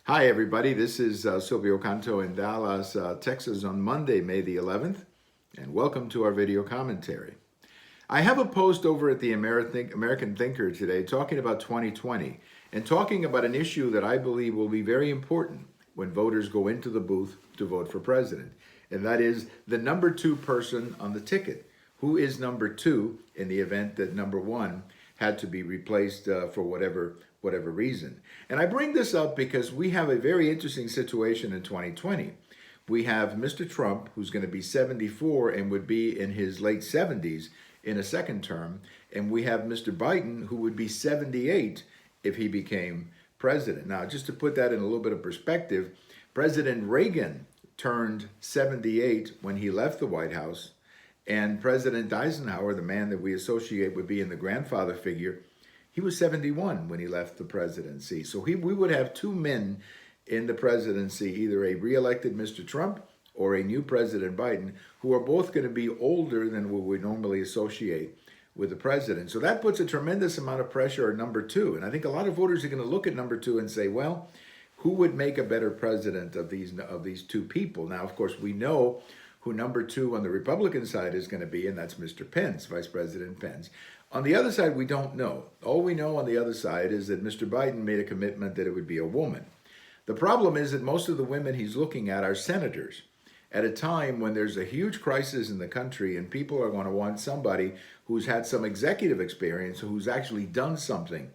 Hi, everybody. This is Silvio Canto in Dallas, Texas on Monday, May the 11th, and welcome to our video commentary. I have a post over at the American Thinker today talking about 2020 and talking about an issue that I believe will be very important when voters go into the booth to vote for president, and that is the number two person on the ticket. Who is number two in the event that number one had to be replaced for whatever reason? And I bring this up because we have a very interesting situation in 2020. We have Mr. Trump, who's going to be 74 and would be in his late 70s in a second term, and we have Mr. Biden, who would be 78 if he became president. Now, just to put that in a little bit of perspective, President Reagan turned 78 when he left the White House, and President Eisenhower, the man that we associate with being the grandfather figure, he was 71 when he left the presidency. So we would have two men in the presidency, either a re-elected Mr. Trump or a new President Biden, who are both going to be older than what we normally associate with the president. So that puts a tremendous amount of pressure on number two. And I think a lot of voters are going to look at number two and say, well, who would make a better president of these two people? Now, of course, we know who number two on the Republican side is going to be, and that's Mr. Pence, Vice President Pence. On the other side, we don't know. All we know on the other side is that Mr. Biden made a commitment that it would be a woman. The problem is that most of the women he's looking at are senators at a time when there's a huge crisis in the country and people are going to want somebody who's had some executive experience, who's actually done something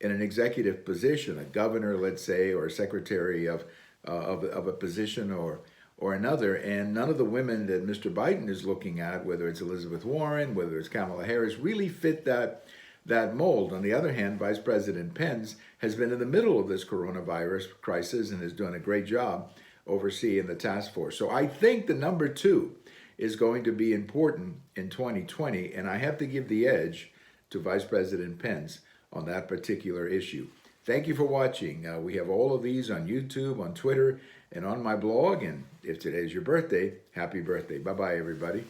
in an executive position, a governor, let's say, or a secretary of a position or another. And none of the women that Mr. Biden is looking at, whether it's Elizabeth Warren, whether it's Kamala Harris, really fit that mold. On the other hand, Vice President Pence has been in the middle of this coronavirus crisis and has done a great job overseeing the task force. So I think the number two is going to be important in 2020, and I have to give the edge to Vice President Pence on that particular issue. Thank you for watching. We have all of these on YouTube, on Twitter, and on my blog. And if today's your birthday, happy birthday. Bye-bye, everybody.